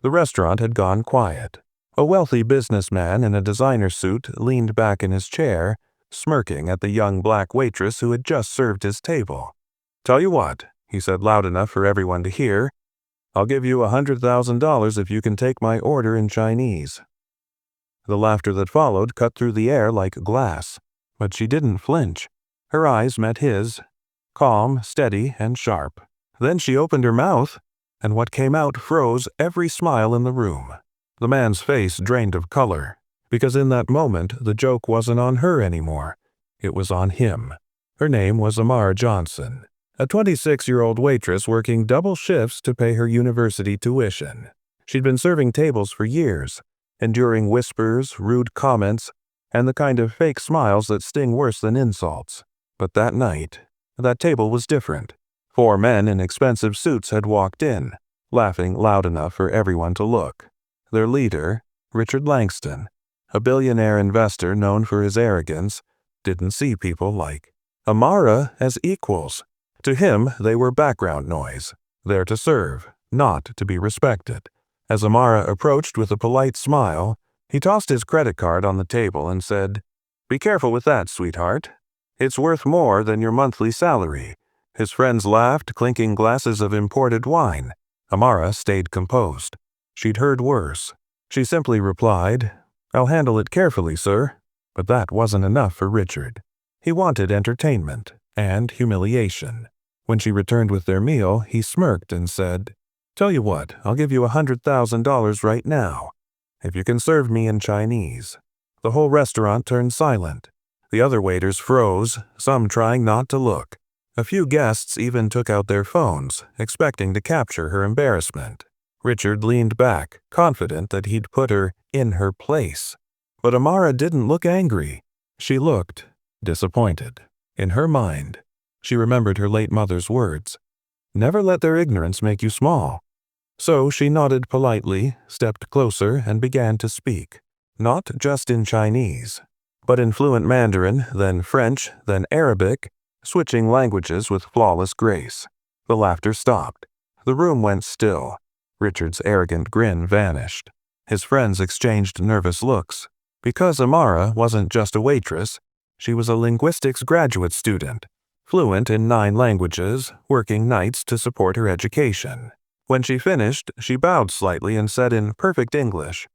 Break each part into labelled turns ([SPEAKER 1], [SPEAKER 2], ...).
[SPEAKER 1] The restaurant had gone quiet. A wealthy businessman in a designer suit leaned back in his chair, smirking at the young black waitress who had just served his table. "Tell you what," he said loud enough for everyone to hear, "I'll give you $100,000 if you can take my order in Chinese." The laughter that followed cut through the air like glass, but she didn't flinch. Her eyes met his, calm, steady, and sharp. Then she opened her mouth, and what came out froze every smile in the room. The man's face drained of color, because in that moment the joke wasn't on her anymore. It was on him. Her name was Amara Johnson, a 26-year-old waitress working double shifts to pay her university tuition. She'd been serving tables for years, enduring whispers, rude comments, and the kind of fake smiles that sting worse than insults. But that night, that table was different. 4 men in expensive suits had walked in, laughing loud enough for everyone to look. Their leader, Richard Langston, a billionaire investor known for his arrogance, didn't see people like Amara as equals. To him, they were background noise, there to serve, not to be respected. As Amara approached with a polite smile, he tossed his credit card on the table and said, "Be careful with that, sweetheart. It's worth more than your monthly salary." His friends laughed, clinking glasses of imported wine. Amara stayed composed. She'd heard worse. She simply replied, "I'll handle it carefully, sir." But that wasn't enough for Richard. He wanted entertainment and humiliation. When she returned with their meal, he smirked and said, "Tell you what, I'll give you $100,000 right now, if you can serve me in Chinese." The whole restaurant turned silent. The other waiters froze, some trying not to look. A few guests even took out their phones, expecting to capture her embarrassment. Richard leaned back, confident that he'd put her in her place. But Amara didn't look angry. She looked disappointed. In her mind, she remembered her late mother's words, "Never let their ignorance make you small." So she nodded politely, stepped closer, and began to speak. Not just in Chinese, but in fluent Mandarin, then French, then Arabic, switching languages with flawless grace. The laughter stopped. The room went still. Richard's arrogant grin vanished. His friends exchanged nervous looks. Because Amara wasn't just a waitress, she was a linguistics graduate student, fluent in 9 languages, working nights to support her education. When she finished, she bowed slightly and said in perfect English,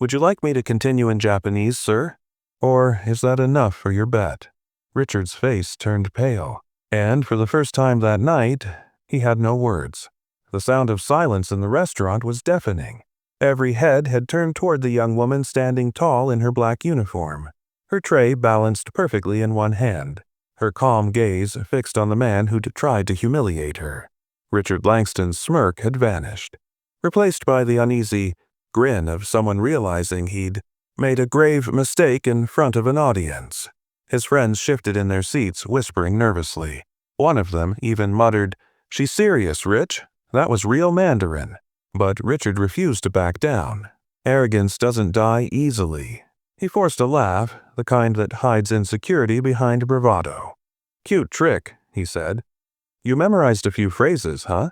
[SPEAKER 1] "Would you like me to continue in Japanese, sir? Or is that enough for your bet?" Richard's face turned pale, and for the first time that night, he had no words. The sound of silence in the restaurant was deafening. Every head had turned toward the young woman standing tall in her black uniform, her tray balanced perfectly in one hand, her calm gaze fixed on the man who'd tried to humiliate her. Richard Langston's smirk had vanished, replaced by the uneasy grin of someone realizing he'd made a grave mistake in front of an audience. His friends shifted in their seats, whispering nervously. One of them even muttered, "She's serious, Rich. That was real Mandarin." But Richard refused to back down. Arrogance doesn't die easily. He forced a laugh, the kind that hides insecurity behind bravado. "Cute trick," he said. "You memorized a few phrases, huh?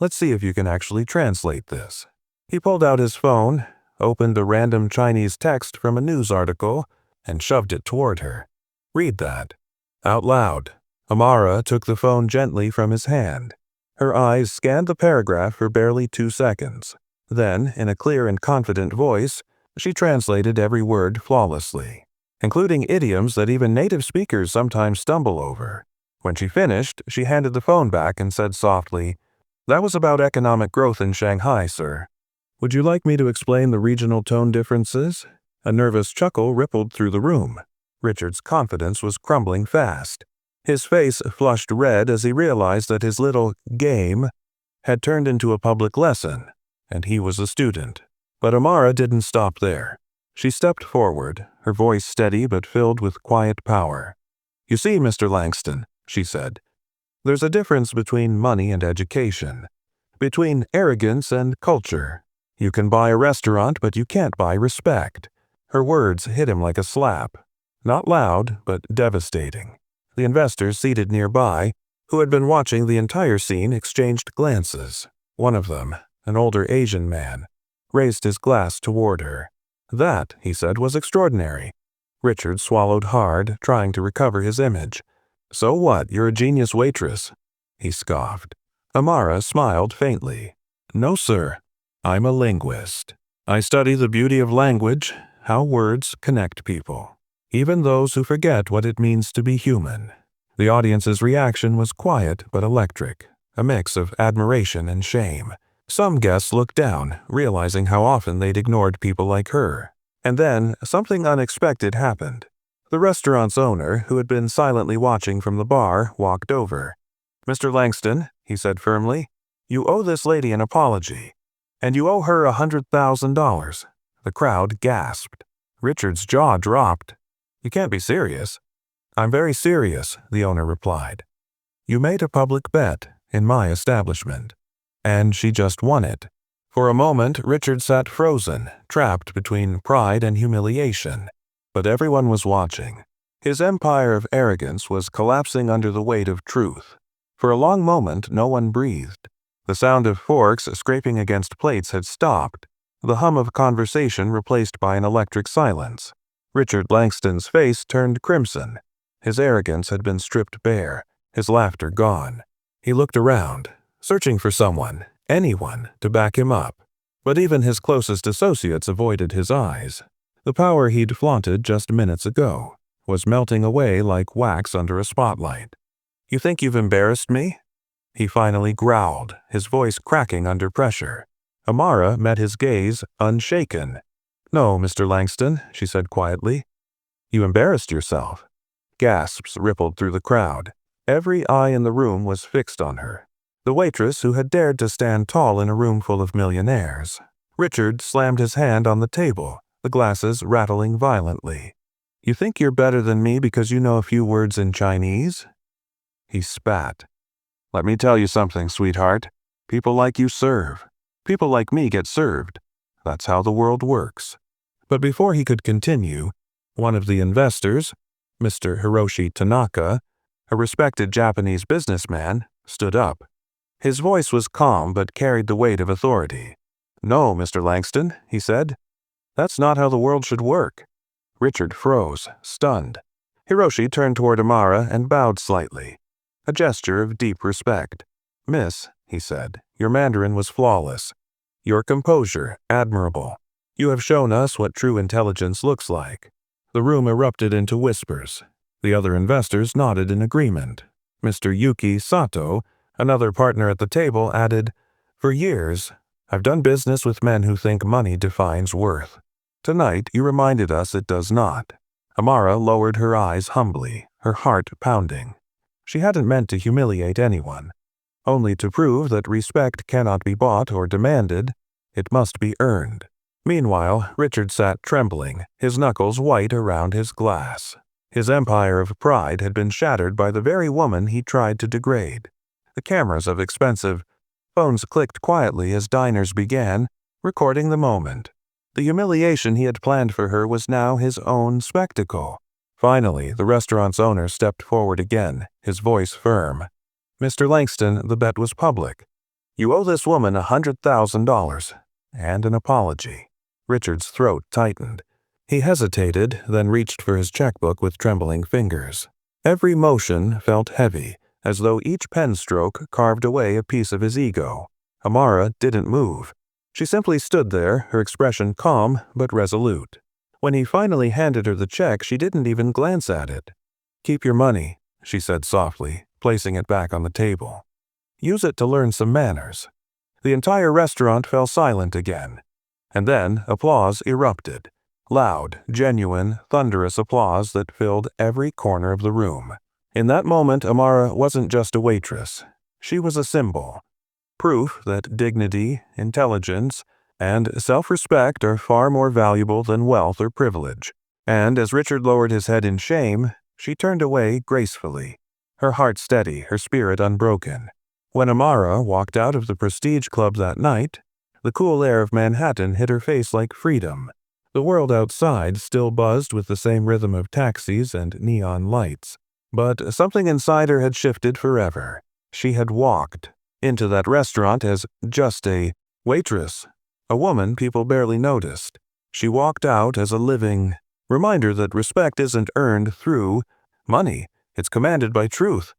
[SPEAKER 1] Let's see if you can actually translate this." He pulled out his phone, opened a random Chinese text from a news article, and shoved it toward her. "Read that." Out loud. Amara took the phone gently from his hand. Her eyes scanned the paragraph for barely 2 seconds. Then, in a clear and confident voice, she translated every word flawlessly, including idioms that even native speakers sometimes stumble over. When she finished, she handed the phone back and said softly, "That was about economic growth in Shanghai, sir. Would you like me to explain the regional tone differences?" A nervous chuckle rippled through the room. Richard's confidence was crumbling fast. His face flushed red as he realized that his little game had turned into a public lesson, and he was a student. But Amara didn't stop there. She stepped forward, her voice steady but filled with quiet power. "You see, Mr. Langston," she said, "there's a difference between money and education, between arrogance and culture. You can buy a restaurant, but you can't buy respect." Her words hit him like a slap. Not loud, but devastating. The investors seated nearby, who had been watching the entire scene, exchanged glances. One of them, an older Asian man, raised his glass toward her. That, he said, was extraordinary. Richard swallowed hard, trying to recover his image. So what, you're a genius waitress? He scoffed. Amara smiled faintly. No, sir. I'm a linguist. I study the beauty of language, how words connect people, even those who forget what it means to be human. The audience's reaction was quiet but electric, a mix of admiration and shame. Some guests looked down, realizing how often they'd ignored people like her. And then, something unexpected happened. The restaurant's owner, who had been silently watching from the bar, walked over. "Mr. Langston," he said firmly, "you owe this lady an apology. And you owe her $100,000. The crowd gasped. Richard's jaw dropped. "You can't be serious." "I'm very serious," the owner replied. "You made a public bet in my establishment, and she just won it." For a moment, Richard sat frozen, trapped between pride and humiliation. But everyone was watching. His empire of arrogance was collapsing under the weight of truth. For a long moment, no one breathed. The sound of forks scraping against plates had stopped, the hum of conversation replaced by an electric silence. Richard Langston's face turned crimson. His arrogance had been stripped bare, his laughter gone. He looked around, searching for someone, anyone, to back him up. But even his closest associates avoided his eyes. The power he'd flaunted just minutes ago was melting away like wax under a spotlight. "You think you've embarrassed me?" He finally growled, his voice cracking under pressure. Amara met his gaze, unshaken. "No, Mr. Langston," she said quietly. "You embarrassed yourself." Gasps rippled through the crowd. Every eye in the room was fixed on her. The waitress who had dared to stand tall in a room full of millionaires. Richard slammed his hand on the table, the glasses rattling violently. "You think you're better than me because you know a few words in Chinese?" He spat. "Let me tell you something, sweetheart. People like you serve. People like me get served. That's how the world works." But before he could continue, one of the investors, Mr. Hiroshi Tanaka, a respected Japanese businessman, stood up. His voice was calm but carried the weight of authority. "No, Mr. Langston," he said. "That's not how the world should work." Richard froze, stunned. Hiroshi turned toward Amara and bowed slightly, a gesture of deep respect. "Miss," he said, "your Mandarin was flawless. Your composure, admirable. You have shown us what true intelligence looks like." The room erupted into whispers. The other investors nodded in agreement. Mr. Yuki Sato, another partner at the table, added, "For years, I've done business with men who think money defines worth. Tonight, you reminded us it does not." Amara lowered her eyes humbly, her heart pounding. She hadn't meant to humiliate anyone, only to prove that respect cannot be bought or demanded, it must be earned. Meanwhile, Richard sat trembling, his knuckles white around his glass. His empire of pride had been shattered by the very woman he tried to degrade. The cameras of expensive phones clicked quietly as diners began, recording the moment. The humiliation he had planned for her was now his own spectacle. Finally, the restaurant's owner stepped forward again, his voice firm. "Mr. Langston, the bet was public. You owe this woman $100,000 and an apology." Richard's throat tightened. He hesitated, then reached for his checkbook with trembling fingers. Every motion felt heavy, as though each pen stroke carved away a piece of his ego. Amara didn't move. She simply stood there, her expression calm but resolute. When he finally handed her the check, she didn't even glance at it. "Keep your money," she said softly, placing it back on the table. "Use it to learn some manners." The entire restaurant fell silent again. And then applause erupted. Loud, genuine, thunderous applause that filled every corner of the room. In that moment, Amara wasn't just a waitress. She was a symbol. Proof that dignity, intelligence, and self-respect are far more valuable than wealth or privilege. And as Richard lowered his head in shame, she turned away gracefully, her heart steady, her spirit unbroken. When Amara walked out of the Prestige Club that night, the cool air of Manhattan hit her face like freedom. The world outside still buzzed with the same rhythm of taxis and neon lights. But something inside her had shifted forever. She had walked into that restaurant as just a waitress, a woman people barely noticed. She walked out as a living reminder that respect isn't earned through money, it's commanded by truth,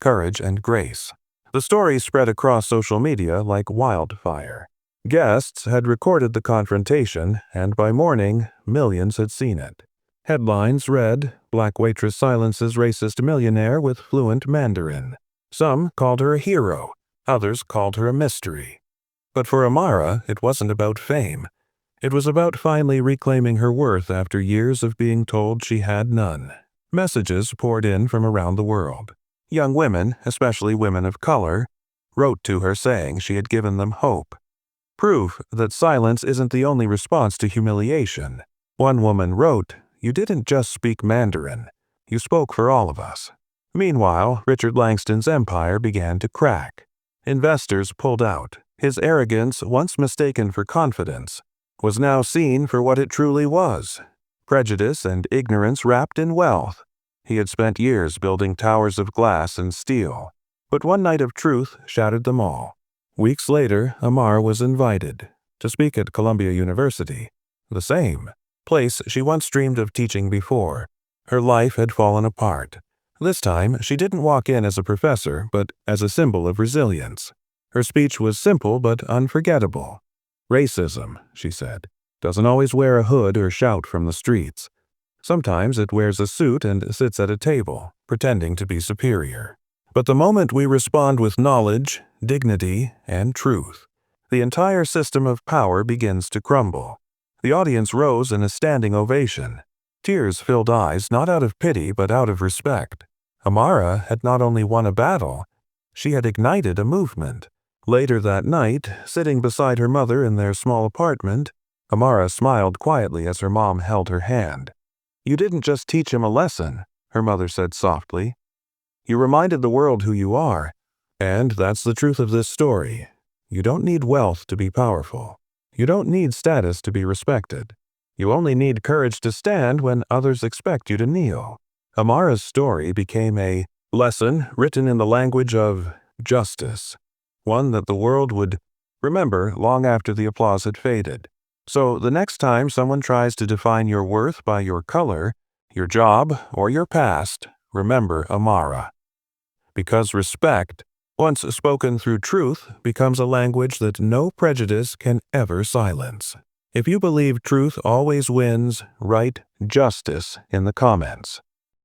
[SPEAKER 1] courage, and grace. The story spread across social media like wildfire. Guests had recorded the confrontation, and by morning, millions had seen it. Headlines read, "Black Waitress silences racist millionaire with fluent Mandarin." Some called her a hero, others called her a mystery. But for Amara, it wasn't about fame. It was about finally reclaiming her worth after years of being told she had none. Messages poured in from around the world. Young women, especially women of color, wrote to her saying she had given them hope. Proof that silence isn't the only response to humiliation. One woman wrote, "You didn't just speak Mandarin. You spoke for all of us." Meanwhile, Richard Langston's empire began to crack. Investors pulled out. His arrogance, once mistaken for confidence, was now seen for what it truly was: prejudice and ignorance wrapped in wealth. He had spent years building towers of glass and steel, but one night of truth shattered them all. Weeks later, Amara was invited to speak at Columbia University, the same place she once dreamed of teaching before. Her life had fallen apart. This time, she didn't walk in as a professor, but as a symbol of resilience. Her speech was simple but unforgettable. "Racism," she said, "doesn't always wear a hood or shout from the streets. Sometimes it wears a suit and sits at a table, pretending to be superior. But the moment we respond with knowledge, dignity, and truth, the entire system of power begins to crumble." The audience rose in a standing ovation. Tears filled eyes, not out of pity but out of respect. Amara had not only won a battle, she had ignited a movement. Later that night, sitting beside her mother in their small apartment, Amara smiled quietly as her mom held her hand. "You didn't just teach him a lesson," her mother said softly. "You reminded the world who you are. And that's the truth of this story. You don't need wealth to be powerful. You don't need status to be respected. You only need courage to stand when others expect you to kneel." Amara's story became a lesson written in the language of justice, one that the world would remember long after the applause had faded. So the next time someone tries to define your worth by your color, your job, or your past, remember Amara. Because respect, once spoken through truth, becomes a language that no prejudice can ever silence. If you believe truth always wins, write justice in the comments.